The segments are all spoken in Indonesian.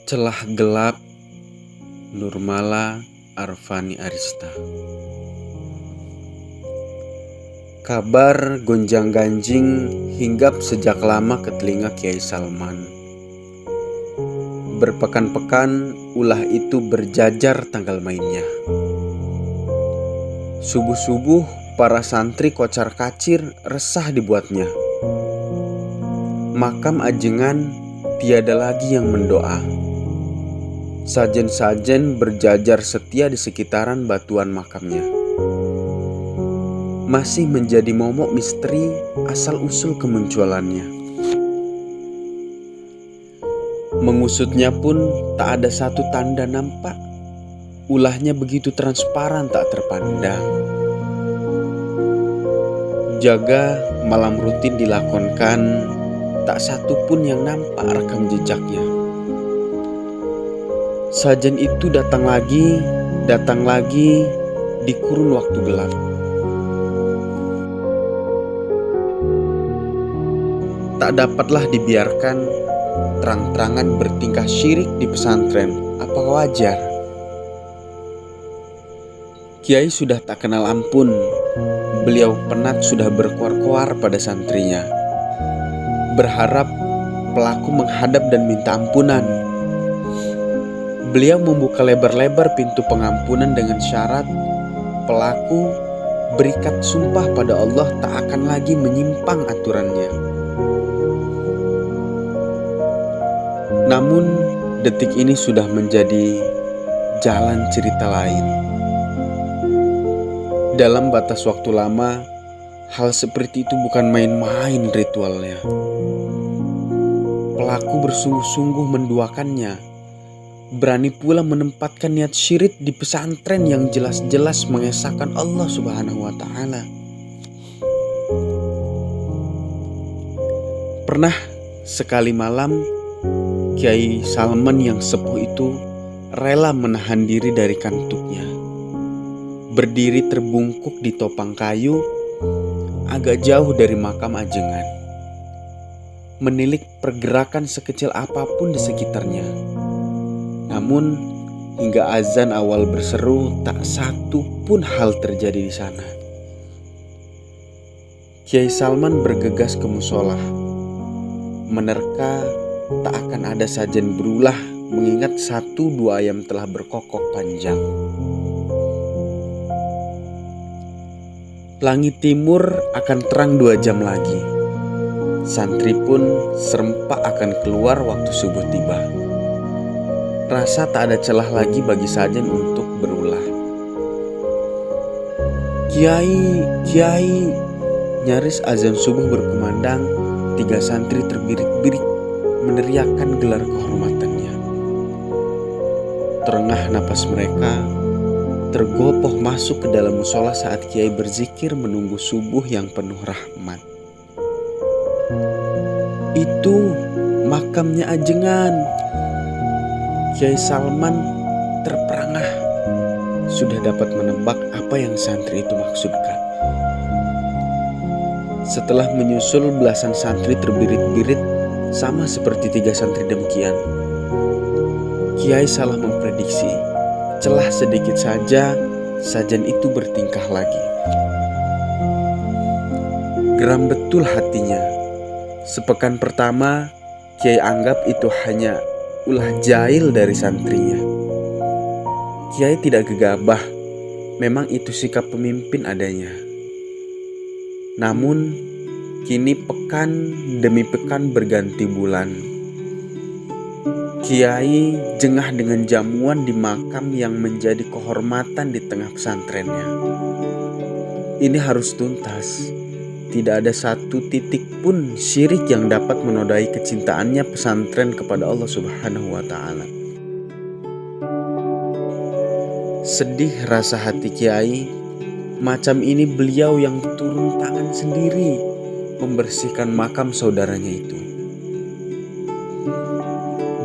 Celah Gelap, Nurmala Arfani Arista. Kabar gonjang-ganjing hinggap sejak lama ke telinga Kiai Salman. Berpekan-pekan ulah itu berjajar tanggal mainnya. Subuh-subuh para santri kocar-kacir resah dibuatnya. Makam ajengan tiada lagi yang mendoa. Sajen-sajen berjajar setia di sekitaran batuan makamnya. Masih menjadi momok misteri asal-usul kemunculannya. Mengusutnya pun tak ada satu tanda nampak. Ulahnya begitu transparan tak terpandang. Jaga malam rutin dilakonkan, tak satu pun yang nampak rekam jejaknya. Sajen itu datang lagi di kurun waktu gelap. Tak dapatlah dibiarkan terang-terangan bertingkah syirik di pesantren. Apakah wajar? Kiai sudah tak kenal ampun. Beliau penat sudah berkoar-koar pada santrinya, berharap pelaku menghadap dan minta ampunan. Beliau membuka lebar-lebar pintu pengampunan dengan syarat pelaku berikat sumpah pada Allah tak akan lagi menyimpang aturannya. Namun detik ini sudah menjadi jalan cerita lain. Dalam batas waktu lama, hal seperti itu bukan main-main ritualnya. Pelaku bersungguh-sungguh menduakannya, berani pula menempatkan niat syirik di pesantren yang jelas-jelas mengesahkan Allah Subhanahu wa Ta'ala. Pernah sekali malam, Kiai Salman yang sepuh itu rela menahan diri dari kantuknya. Berdiri terbungkuk di topang kayu, agak jauh dari makam ajengan. Menilik pergerakan sekecil apapun di sekitarnya. Namun, hingga azan awal berseru, tak satu pun hal terjadi di sana. Kiai Salman bergegas ke musola. Menerka tak akan ada sajen berulah, mengingat 1-2 ayam telah berkokok panjang. Langit timur akan terang 2 jam lagi. Santri pun serempak akan keluar waktu subuh tiba. Rasa tak ada celah lagi bagi sajen untuk berulah. Kiai, Kiai, nyaris azan subuh berkumandang. 3 santri terbirik-birik meneriakkan gelar kehormatannya. Terengah napas mereka, tergopoh masuk ke dalam musola saat Kiai berzikir menunggu subuh yang penuh rahmat. Itu makamnya ajengan. Kiai Salman terperangah, sudah dapat menebak apa yang santri itu maksudkan. Setelah menyusul belasan santri terbirit-birit sama seperti 3 santri demikian, Kiai salah memprediksi. Celah sedikit saja, sajen itu bertingkah lagi. Geram betul hatinya. Sepekan pertama, Kiai anggap itu hanya ulah jahil dari santrinya. Kiai tidak gegabah, memang itu sikap pemimpin adanya. Namun, kini pekan demi pekan berganti bulan. Kiai jengah dengan jamuan di makam yang menjadi kehormatan di tengah pesantrennya. Ini harus tuntas. Tidak ada satu titik pun syirik yang dapat menodai kecintaannya pesantren kepada Allah Subhanahu wa Ta'ala. Sedih rasa hati Kiai. Macam ini beliau yang turun tangan sendiri membersihkan makam saudaranya itu.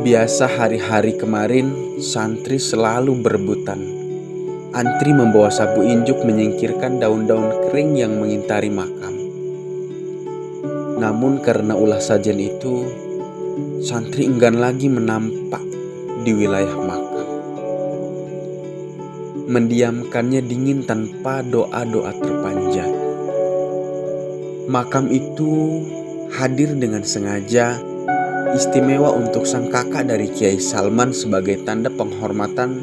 Biasa hari-hari kemarin, santri selalu berebutan. Antri membawa sapu injuk menyingkirkan daun-daun kering yang mengintari makam. Namun karena ulah sajen itu, santri enggan lagi menampak di wilayah Makam. Mendiamkannya dingin tanpa doa-doa terpanjang. Makam itu hadir dengan sengaja istimewa untuk sang kakak dari Kiai Salman sebagai tanda penghormatan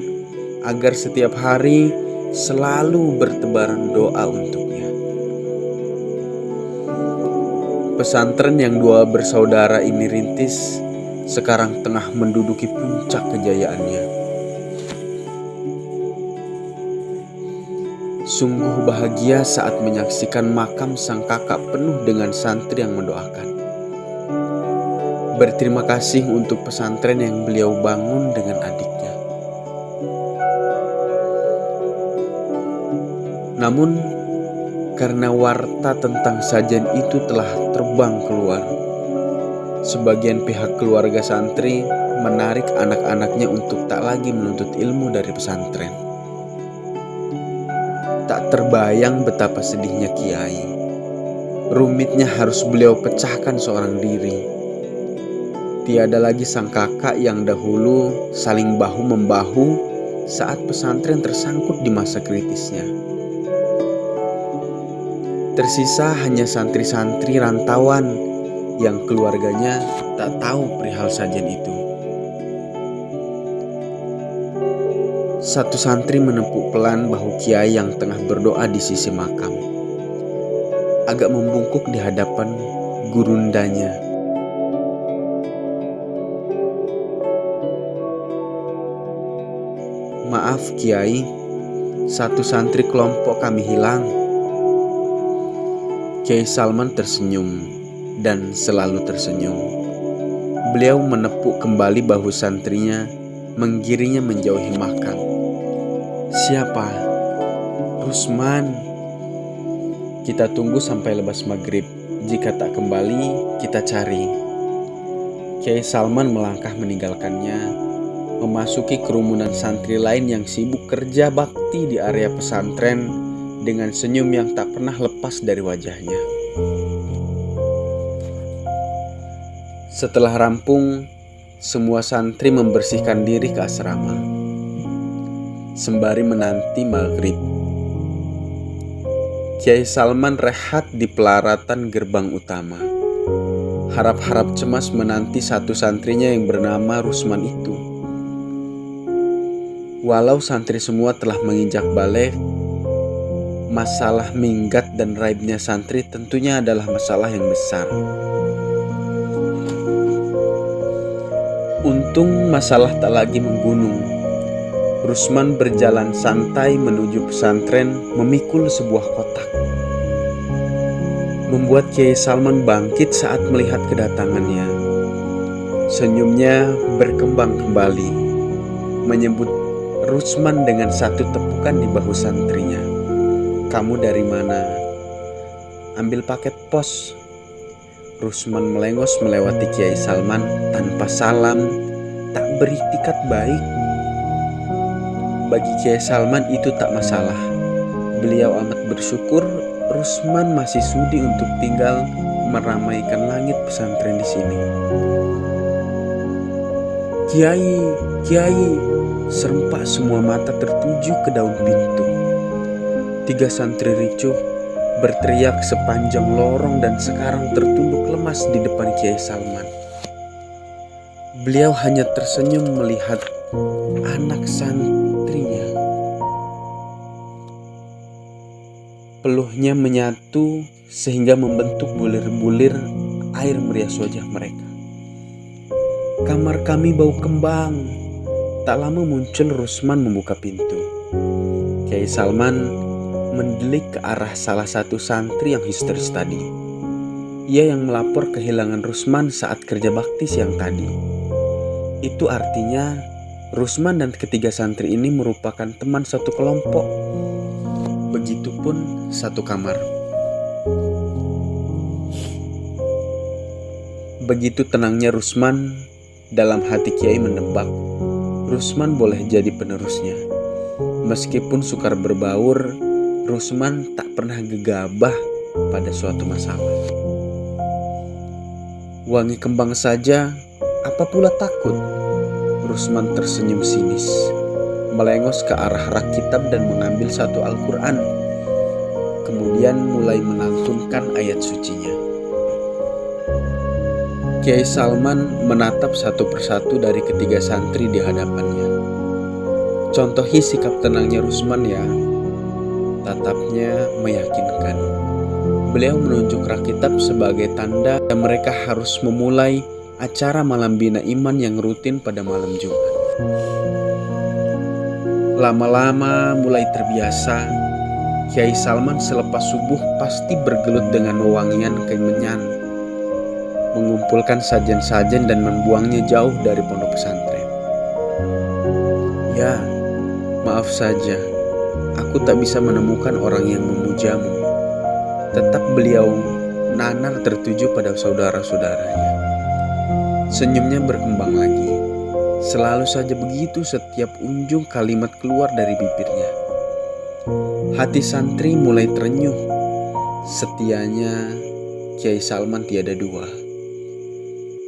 agar setiap hari selalu bertebaran doa untuknya. Pesantren yang dua bersaudara ini rintis sekarang tengah menduduki puncak kejayaannya. Sungguh bahagia saat menyaksikan makam sang kakak penuh dengan santri yang mendoakan. Berterima kasih untuk pesantren yang beliau bangun dengan adiknya. Namun, karena warta tentang sajian itu telah terbang keluar, sebagian pihak keluarga santri menarik anak-anaknya untuk tak lagi menuntut ilmu dari pesantren. Tak terbayang betapa sedihnya Kiai. Rumitnya harus beliau pecahkan seorang diri. Tiada lagi sang kakak yang dahulu saling bahu-membahu saat pesantren tersangkut di masa kritisnya. Tersisa hanya santri-santri rantauan yang keluarganya tak tahu perihal sajian itu. Satu santri menepuk pelan bahu Kiai yang tengah berdoa di sisi makam. Agak membungkuk di hadapan gurundanya. Maaf Kiai, satu santri kelompok kami hilang. Kiai Salman tersenyum dan selalu tersenyum. Beliau menepuk kembali bahu santrinya, menggiringnya menjauhi makam. Siapa? Rusman. Kita tunggu sampai lepas maghrib. Jika tak kembali, kita cari. Kiai Salman melangkah meninggalkannya, memasuki kerumunan santri lain yang sibuk kerja bakti di area pesantren dengan senyum yang tak pernah lepas dari wajahnya. Setelah rampung, semua santri membersihkan diri ke asrama, sembari menanti maghrib. Kiai Salman rehat di pelaratan gerbang utama. Harap-harap cemas menanti satu santrinya yang bernama Rusman itu. Walau santri semua telah menginjak balik, masalah minggat dan raibnya santri tentunya adalah masalah yang besar. Untung masalah tak lagi membunuh. Rusman berjalan santai menuju pesantren memikul sebuah kotak. Membuat Kiai Salman bangkit saat melihat kedatangannya. Senyumnya berkembang kembali, menyebut Rusman dengan satu tepukan di bahu santrinya. Kamu dari mana? Ambil paket pos. Rusman melengos melewati Kiai Salman tanpa salam, tak beritikat baik. Bagi Kiai Salman itu tak masalah. Beliau amat bersyukur Rusman masih sudi untuk tinggal meramaikan langit pesantren di sini. Kiai, Kiai, serempak semua mata tertuju ke daun pintu. 3 santri ricuh berteriak sepanjang lorong dan sekarang tertunduk lemas di depan Kiai Salman. Beliau hanya tersenyum melihat anak santrinya. Peluhnya menyatu sehingga membentuk bulir-bulir air merias wajah mereka. Kamar kami bau kembang. Tak lama muncul Rusman membuka pintu. Kiai Salman mendelik ke arah salah satu santri yang histeris tadi. Ia yang melapor kehilangan Rusman saat kerja bakti siang tadi. Itu artinya Rusman dan ketiga santri ini merupakan teman satu kelompok. Begitupun satu kamar. Begitu tenangnya Rusman, dalam hati Kiai menebak Rusman boleh jadi penerusnya. Meskipun sukar berbaur, Rusman tak pernah gegabah pada suatu masalah. Wangi kembang saja, apa pula takut? Rusman tersenyum sinis, melengos ke arah rak kitab dan mengambil satu Al-Quran. Kemudian mulai melantunkan ayat sucinya. Kiai Salman menatap satu persatu dari ketiga santri di hadapannya. Contohi sikap tenangnya Rusman ya. Tatapnya meyakinkan. Beliau menunjuk rak kitab sebagai tanda mereka harus memulai acara malam bina iman yang rutin pada malam Jumat. Lama-lama mulai terbiasa, Kiai Salman selepas subuh pasti bergelut dengan wewangian kemenyan, mengumpulkan sajen-sajen dan membuangnya jauh dari pondok pesantren. Ya, maaf saja, aku tak bisa menemukan orang yang memujamu. Tetap beliau nanar tertuju pada saudara-saudaranya. Senyumnya berkembang lagi. Selalu saja begitu setiap unjung kalimat keluar dari bibirnya. Hati santri mulai terenyuh. Setianya Kiai Salman tiada dua.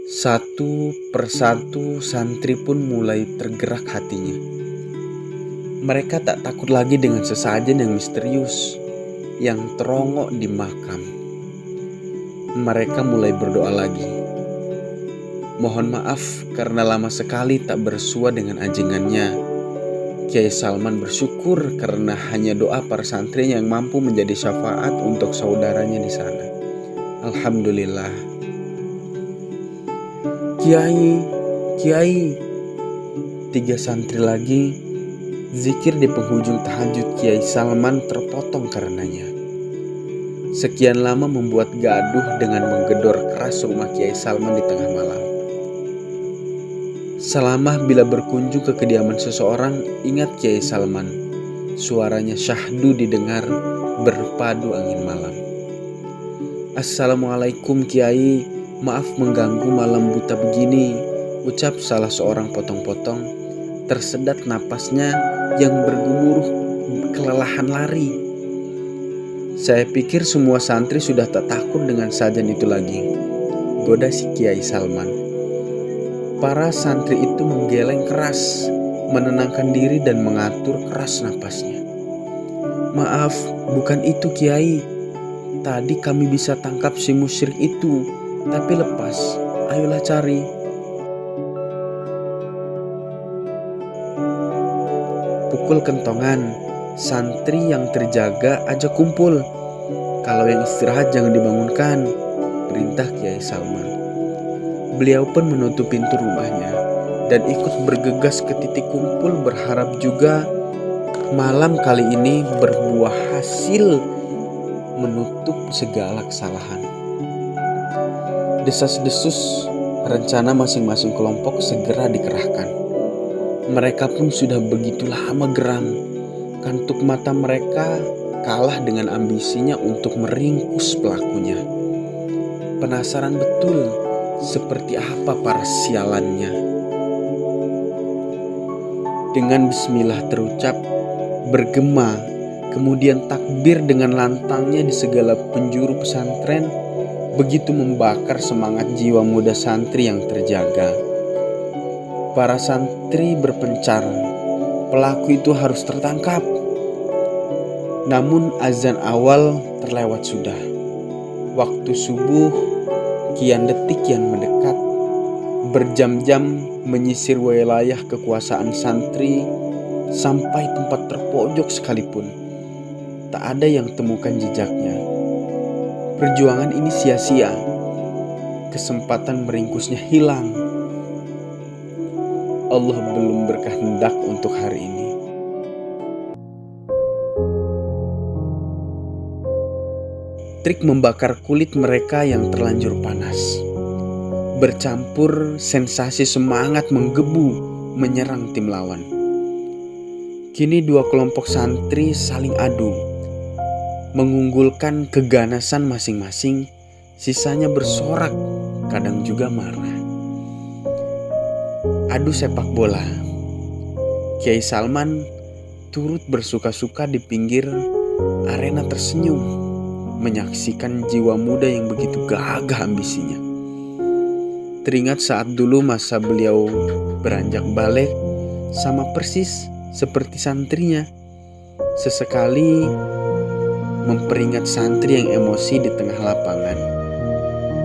Satu persatu santri pun mulai tergerak hatinya. Mereka tak takut lagi dengan sesajen yang misterius yang terongok di makam. Mereka mulai berdoa lagi. Mohon maaf karena lama sekali tak bersua dengan ajengannya. Kiai Salman bersyukur karena hanya doa para santri yang mampu menjadi syafaat untuk saudaranya di sana. Alhamdulillah. Kiai, Kiai. 3 santri lagi. Zikir di penghujung tahajud Kiai Salman terpotong karenanya. Sekian lama membuat gaduh dengan menggedor keras rumah Kiai Salman di tengah malam. Selama bila berkunjung ke kediaman seseorang, ingat Kiai Salman. Suaranya syahdu didengar berpadu angin malam. Assalamualaikum Kiai, maaf mengganggu malam buta begini, ucap salah seorang potong-potong, tersedat napasnya yang bergemuruh kelelahan lari. Saya pikir semua santri sudah tak takut dengan sajen itu lagi, goda si Kiai Salman. Para santri itu menggeleng keras, menenangkan diri dan mengatur keras napasnya. Maaf, bukan itu Kiai. Tadi kami bisa tangkap si musyrik itu, tapi lepas. Ayolah cari. Pukul kentongan, santri yang terjaga ajak kumpul. Kalau yang istirahat jangan dibangunkan, perintah Kiai Salman. Beliau pun menutup pintu rumahnya dan ikut bergegas ke titik kumpul, berharap juga malam kali ini berbuah hasil menutup segala kesalahan. Desas-desus rencana masing-masing kelompok segera dikerahkan. Mereka pun sudah begitu lama geram. Kantuk mata mereka kalah dengan ambisinya untuk meringkus pelakunya. Penasaran betul seperti apa para sialannya. Dengan bismillah terucap, bergema, kemudian takbir dengan lantangnya di segala penjuru pesantren, begitu membakar semangat jiwa muda santri yang terjaga. Para santri berpencar, pelaku itu harus tertangkap. Namun azan awal terlewat sudah. Waktu subuh kian detik kian mendekat, berjam-jam menyisir wilayah kekuasaan santri sampai tempat terpojok sekalipun. Tak ada yang temukan jejaknya. Perjuangan ini sia-sia. Kesempatan meringkusnya hilang. Allah belum berkehendak untuk hari ini. Trik membakar kulit mereka yang terlanjur panas, bercampur sensasi semangat menggebu menyerang tim lawan. Kini 2 kelompok santri saling adu, mengunggulkan keganasan masing-masing, sisanya bersorak, kadang juga marah. Adu sepak bola. Kiai Salman turut bersuka-suka di pinggir arena tersenyum, menyaksikan jiwa muda yang begitu gagah ambisinya. teringat saat dulu masa beliau beranjak balik, sama persis seperti santrinya. Sesekali memperingat santri yang emosi di tengah lapangan.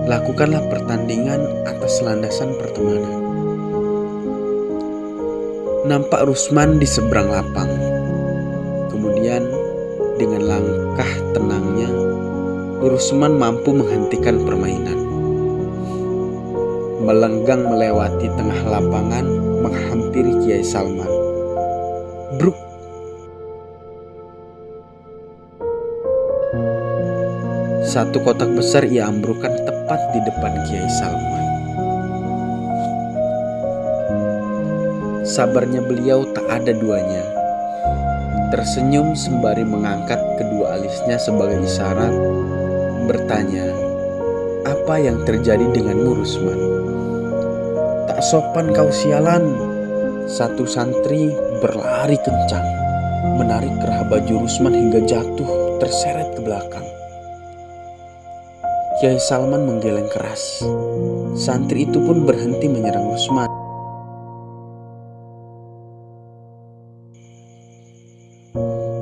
Lakukanlah pertandingan atas landasan pertemanan. Nampak Rusman di seberang lapang. Kemudian dengan langkah tenangnya, Rusman mampu menghentikan permainan. Melenggang melewati tengah lapangan, menghampiri Kiai Salman. Bruk! Satu kotak besar ia ambrukkan tepat di depan Kiai Salman. Sabarnya beliau tak ada duanya. Tersenyum sembari mengangkat kedua alisnya sebagai isyarat, bertanya, "Apa yang terjadi denganmu, Rusman?" "Tak sopan kau sialan." Satu santri berlari kencang, menarik kerah baju Rusman hingga jatuh terseret ke belakang. Kiai Salman menggeleng keras. Santri itu pun berhenti menyerang Rusman.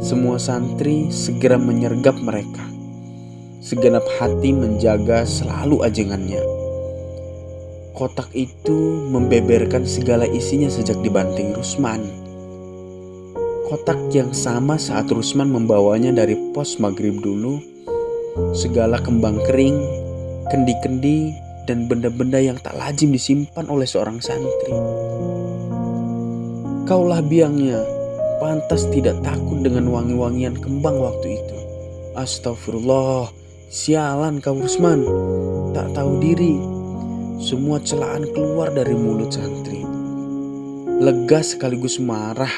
Semua santri segera menyergap mereka. Segenap hati menjaga selalu ajengannya. Kotak itu membeberkan segala isinya sejak dibanting Rusman. Kotak yang sama saat Rusman membawanya dari pos maghrib dulu. Segala kembang kering, kendi-kendi, dan benda-benda yang tak lazim disimpan oleh seorang santri. "Kaulah biangnya, pantas tidak takut dengan wangi-wangian kembang waktu itu." "Astagfirullah, sialan kau Rusman, tak tahu diri." Semua celaan keluar dari mulut santri. Lega sekaligus marah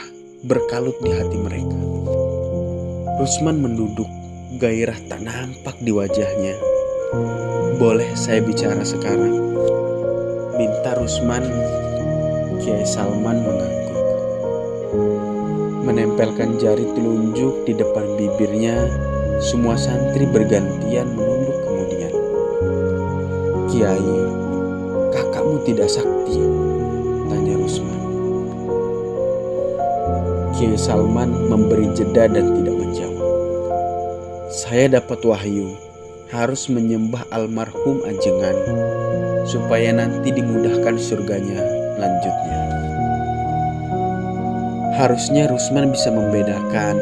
berkalut di hati mereka. Rusman menduduk, gairah tak nampak di wajahnya. "Boleh saya bicara sekarang?" minta Rusman. Kiai Salman mengangguk. Menempelkan jari telunjuk di depan bibirnya, semua santri bergantian menunduk kemudian. "Kiai, kakakmu tidak sakti?" tanya Rusman. Kiai Salman memberi jeda dan tidak menjawab. "Saya dapat wahyu, harus menyembah almarhum ajengan, supaya nanti dimudahkan surganya," lanjutnya. Harusnya Rusman bisa membedakan.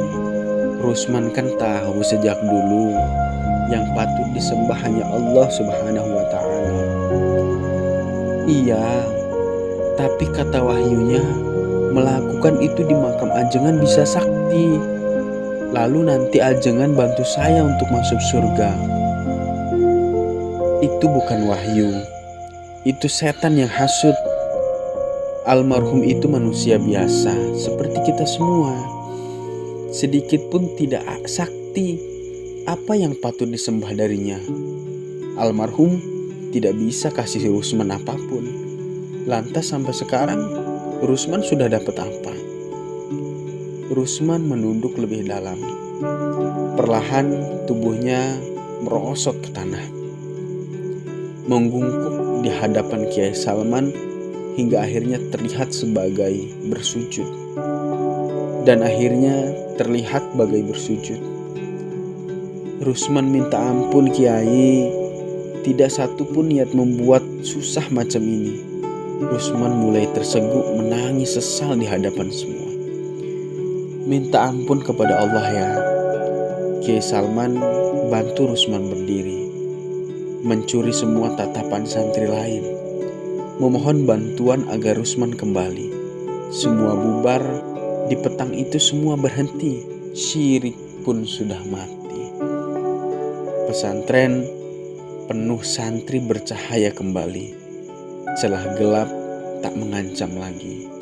Rusman kan tahu sejak dulu yang patut disembah hanya Allah Subhanahu wa Ta'ala. Iya, tapi kata wahyunya, melakukan itu di makam ajengan bisa sakti. Lalu nanti ajengan bantu saya untuk masuk surga. Itu bukan wahyu, itu setan yang hasut. Almarhum itu manusia biasa seperti kita semua. Sedikit pun tidak sakti. Apa yang patut disembah darinya? Almarhum tidak bisa kasih Rusman apapun. Lantas sampai sekarang Rusman sudah dapat apa? Rusman menunduk lebih dalam. Perlahan tubuhnya merosot ke tanah, menggungkuk di hadapan Kiai Salman hingga akhirnya terlihat sebagai bersujud. Dan akhirnya terlihat bagai bersujud. Rusman minta ampun Kiai, tidak satu pun niat membuat susah macam ini. Rusman mulai terseguk menangis sesal di hadapan semua. "Minta ampun kepada Allah ya." Kiai Salman bantu Rusman berdiri, mencuri semua tatapan santri lain, memohon bantuan agar Rusman kembali. Semua bubar. Di petang itu semua berhenti. Syirik pun sudah mati. Pesantren penuh santri bercahaya kembali. Celah gelap tak mengancam lagi.